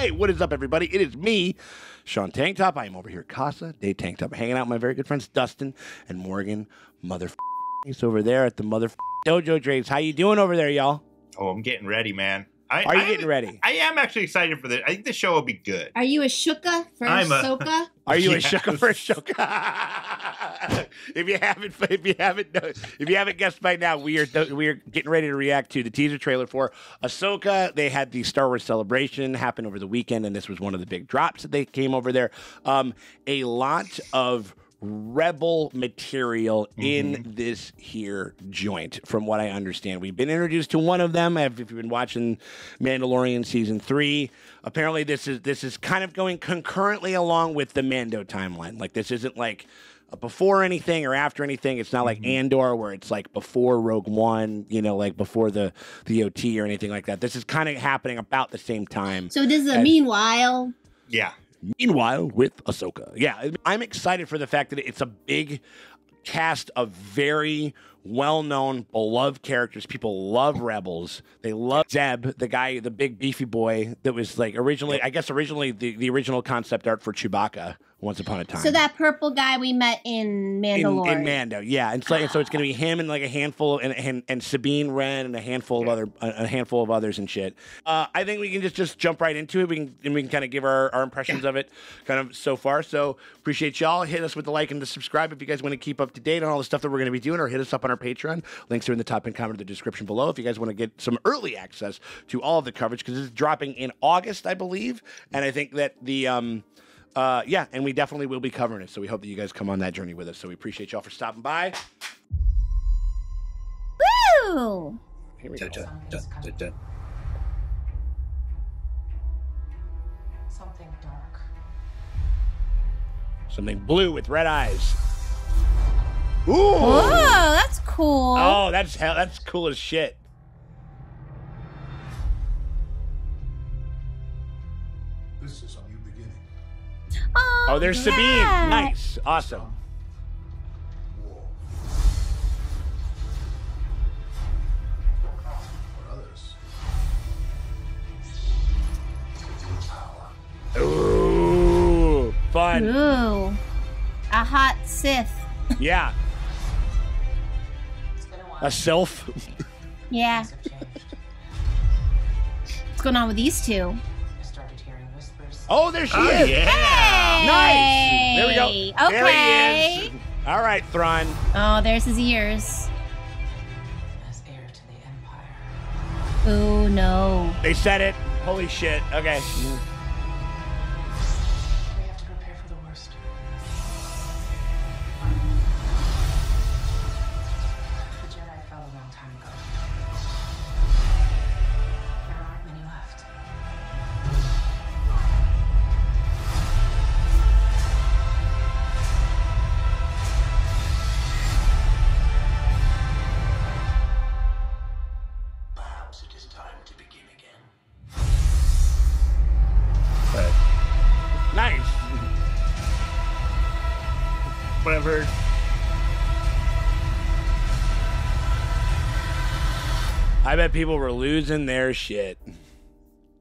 Hey, what is up, everybody? It is me, Sean Tank Top. I am over here at Casa, Dave Tank Top, hanging out with my very good friends Dustin and Morgan. He's over there at the Dojo Drapes. How you doing over there, y'all? Oh, I'm getting ready, man. Are you getting ready? I am actually excited for this. I think the show will be good. Are you AHSOKA for AHSOKA? Are you AHSOKA for AHSOKA? if you haven't guessed by now, we are getting ready to react to the teaser trailer for AHSOKA. They had the Star Wars Celebration happen over the weekend, and this was one of the big drops that they came over there. A lot of Rebel material in this here joint, from what I understand. We've been introduced to one of them. If you've been watching Mandalorian Season 3, apparently this is kind of going concurrently along with the Mando timeline. Like, this isn't like before anything or after anything. It's not like Andor, where it's like before Rogue One, you know, like before the OT or anything like that. This is kind of happening about the same time. So this is a meanwhile. Yeah. Meanwhile, with AHSOKA. Yeah, I'm excited for the fact that it's a big cast of very well-known, beloved characters. People love Rebels. They love Zeb, the guy, the big beefy boy that was like originally the original concept art for Chewbacca once upon a time. So that purple guy we met in Mandalorian. In Mando, yeah. And so it's going to be him and like a handful, and Sabine Wren and a handful of others and shit. I think we can just jump right into it. We can kind of give our impressions of it kind of so far. So appreciate y'all. Hit us with the like and the subscribe if you guys want to keep up to date on all the stuff that we're going to be doing, or hit us up on our Patreon. Links are in the top and comment of the description below if you guys want to get some early access to all of the coverage, because it's dropping in August, I believe. And I think that the yeah, and we definitely will be covering it. So we hope that you guys come on that journey with us. So we appreciate y'all for stopping by. Woo! Here we go. Something dark. Something blue with red eyes. Ooh! Whoa, that's cool. Oh, that's cool as shit. This is a new beginning. Oh, there's Sabine. Nice. Awesome. War. For others. Power. Ooh, fun. Ooh, a hot Sith. Yeah. It's been a while. A sylph. Yeah. Things have changed. What's going on with these two? I started hearing whispers. Oh, there she is. Yeah. Hey! Nice. There we go. Okay. There he is. All right, Thrawn. Oh, there's his ears. As heir to the Empire. Oh no. They said it. Holy shit. Okay. We have to prepare for the worst. The Jedi fell a long time ago. There aren't many left. Perhaps it is time to begin again. Nice. Whatever. I bet people were losing their shit.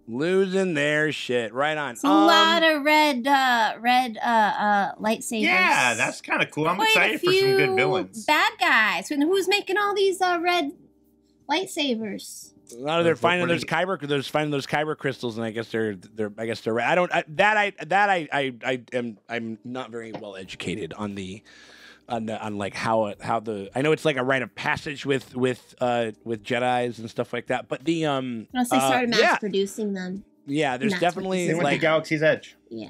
Losing their shit. Right on. It's a lot of red lightsabers. Yeah, that's kind of cool. I'm Quite excited a for some few good villains. Bad guys. And who's making all these red lightsabers? No, they're finding those kyber crystals, and I guess they're I'm not very well educated on like how I know it's like a rite of passage with Jedis and stuff like that, but the Unless they started mass producing them. Yeah, there's That's definitely They went to like Galaxy's Edge. Yeah.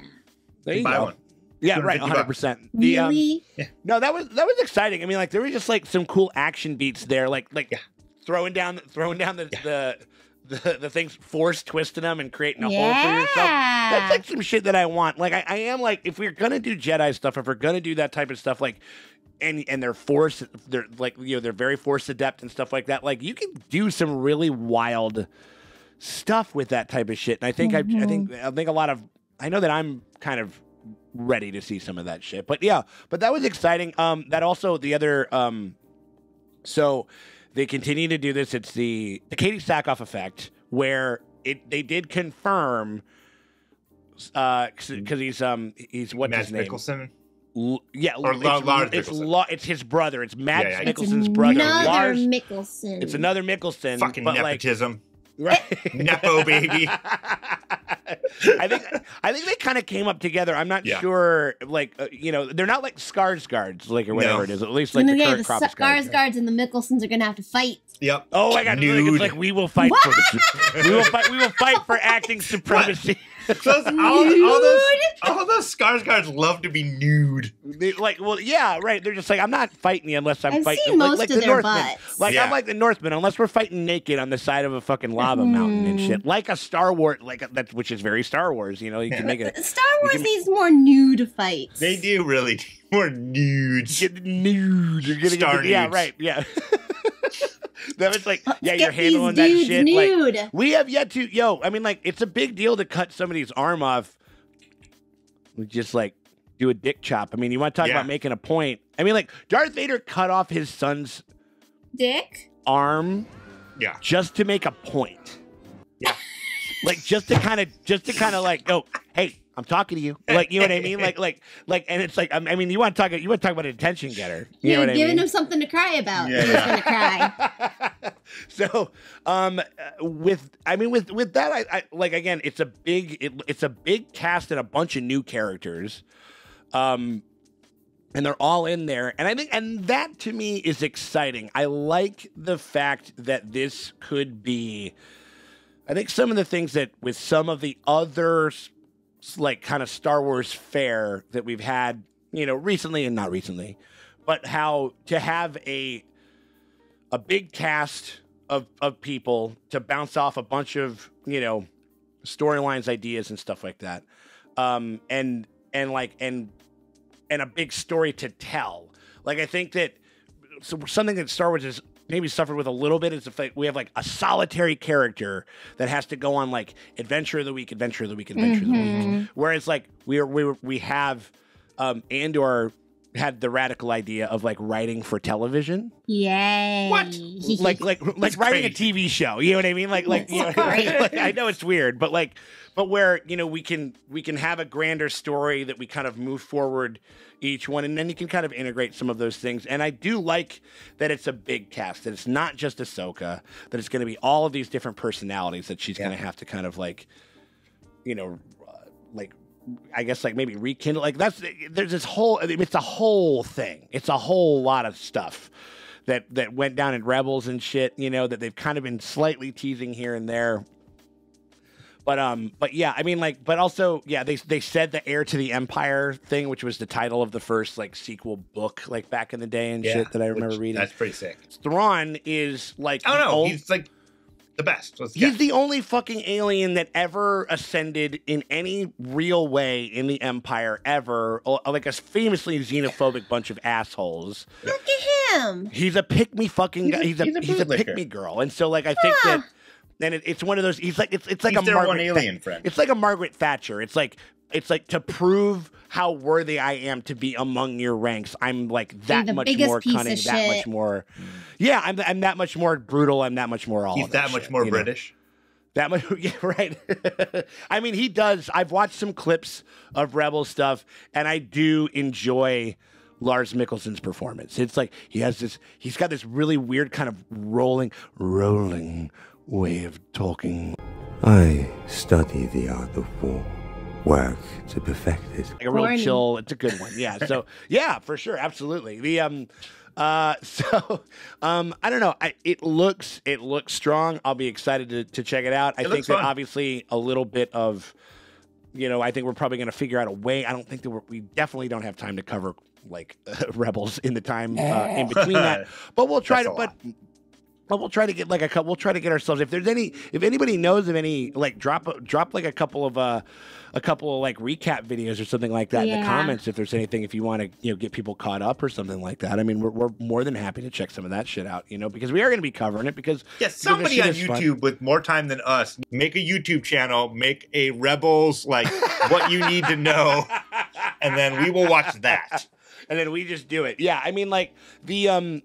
there you Buy go. one. Yeah, right, 100%. The, Really? no, that was exciting. I mean, like there were just like some cool action beats there, like throwing down the things, force twisting them and creating a hole for yourself. That's like some shit that I want. Like I am like, if we're gonna do Jedi stuff, if we're gonna do that type of stuff, like and they're like, you know, they're very force adept and stuff like that. Like you can do some really wild stuff with that type of shit. And I think I think a lot of, I know that I'm kind of ready to see some of that shit. But yeah, but that was exciting. That also the other so they continue to do this. It's the Katie Sackhoff effect, where they did confirm because he's what's Mads his name? Mikkelsen. Yeah, Or Lars Mikkelsen. it's his brother. It's Mads Yeah. Mikkelsen's brother. Another Lars. Mickelson. It's another Mikkelsen. Fucking but nepotism. Right. Nepo baby. I think they kind of came up together. I'm not sure, like they're not like Skarsgårds, like or whatever it is. At least like the current crop of Skarsgårds. Skarsgårds and the Mickelsons are gonna have to fight. Yep. Oh my god! Nude. It's like we will fight for we will fight for acting supremacy. all those Skarsgårds love to be nude. Right. They're just like, I'm not fighting you unless I'm I've fighting. seen most like of the their Northmen. butts. I'm like the Northmen, unless we're fighting naked on the side of a fucking lava mountain and shit, like a Star Wars, which is very Star Wars. You can make it. Star Wars needs more nude fights. They do really need more nudes. Get nude. You're gonna Star get, yeah, nudes. right, yeah. That was like, yeah, Let's you're get handling these that dudes shit. nude. Like, we have yet to, I mean, like, it's a big deal to cut somebody's arm off. We just like do a dick chop. I mean, you want to talk about making a point? I mean, like, Darth Vader cut off his son's Dick? arm, just to make a point. Yeah, like just to kind of like go, hey, I'm talking to you. Like, you know what I mean? Like, and it's like, I mean, you want to talk about an attention getter. You know what I mean? Giving him something to cry about. Yeah. He was gonna cry. So, with that, I like, again, it's a big cast and a bunch of new characters, and they're all in there, and I think, and that to me is exciting. I like the fact that this could be, I think some of the things that with some of the other like kind of Star Wars fare that we've had, recently and not recently, but how to have a big cast of people to bounce off a bunch of, storylines, ideas and stuff like that. And a big story to tell. Like, I think that something that Star Wars has maybe suffered with a little bit is the fact we have like a solitary character that has to go on like adventure of the week. Whereas like we have Andor had the radical idea of like writing for television. Yay. What? Like writing a TV show. You know what I mean? Like I know it's weird, but where, we can have a grander story that we kind of move forward each one, and then you can kind of integrate some of those things. And I do like that it's a big cast, that it's not just Ahsoka, that it's going to be all of these different personalities that she's going to have to kind of like, I guess like maybe rekindle. Like there's this whole, it's a whole thing. It's a whole lot of stuff that went down in Rebels and shit, that they've kind of been slightly teasing here and there. But yeah, I mean, like, but also, yeah, they said the Heir to the Empire thing, which was the title of the first like sequel book, like back in the day and shit that I remember reading. That's pretty sick. Thrawn is like, I don't know, he's like the best. He's the only fucking alien that ever ascended in any real way in the Empire ever, like a famously xenophobic bunch of assholes. Look at him. He's a pick me fucking guy. He's a pick me girl, and so like I think that. And it's one of those. He's like it's like he's a Margaret one alien friend. It's like a Margaret Thatcher. It's like to prove how worthy I am to be among your ranks. I'm like that much more cunning, that much more. Yeah, I'm that much more brutal. I'm that much more all. He's that much more British. That much, yeah, right. I mean, he does. I've watched some clips of Rebel stuff, and I do enjoy Lars Mikkelsen's performance. It's like he's got this really weird kind of rolling way of talking. I study the art of war, work to perfect it. Like a real chill, it's a good one. Yeah. So yeah, for sure, absolutely. The I don't know. It looks strong. I'll be excited to check it out. I think that obviously a little bit of, I think we're probably going to figure out a way. I don't think that we definitely don't have time to cover like Rebels in the time in between that, but we'll try to. But we'll try to get like a couple. We'll try to get ourselves. If anybody knows of any, like drop like a couple of like recap videos or something like that in the comments. If there's anything, if you want to get people caught up or something like that. I mean, we're more than happy to check some of that shit out. Because we are going to be covering it. Because somebody on YouTube with more time than us, make a YouTube channel, make a Rebels like what you need to know, and then we will watch that. And then we just do it. Yeah, I mean, like the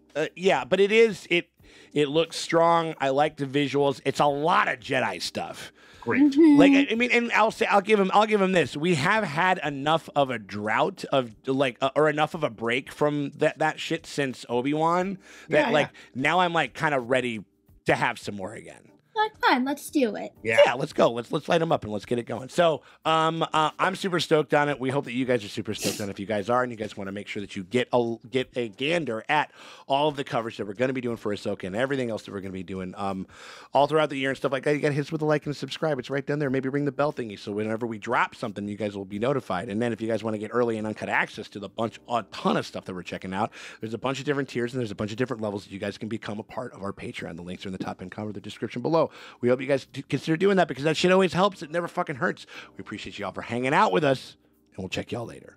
but It looks strong. I like the visuals. It's a lot of Jedi stuff. Great. Like, I mean, and I'll give him this. We have had enough of a drought of or enough of a break from that shit since Obi-Wan that now I'm like kind of ready to have some more again. Like, fine, let's do it. Yeah, let's go. Let's light them up and let's get it going. So, I'm super stoked on it. We hope that you guys are super stoked on it. If you guys are, and you guys want to make sure that you get a gander at all of the coverage that we're going to be doing for Ahsoka and everything else that we're going to be doing, all throughout the year and stuff like that, you got to hit us with a like and a subscribe. It's right down there. Maybe ring the bell thingy so whenever we drop something, you guys will be notified. And then if you guys want to get early and uncut access to a ton of stuff that we're checking out, there's a bunch of different tiers and there's a bunch of different levels that you guys can become a part of our Patreon. The links are in the top end comment or the description below. We hope you guys consider doing that because that shit always helps. It never fucking hurts. We appreciate you all for hanging out with us, and we'll check y'all later.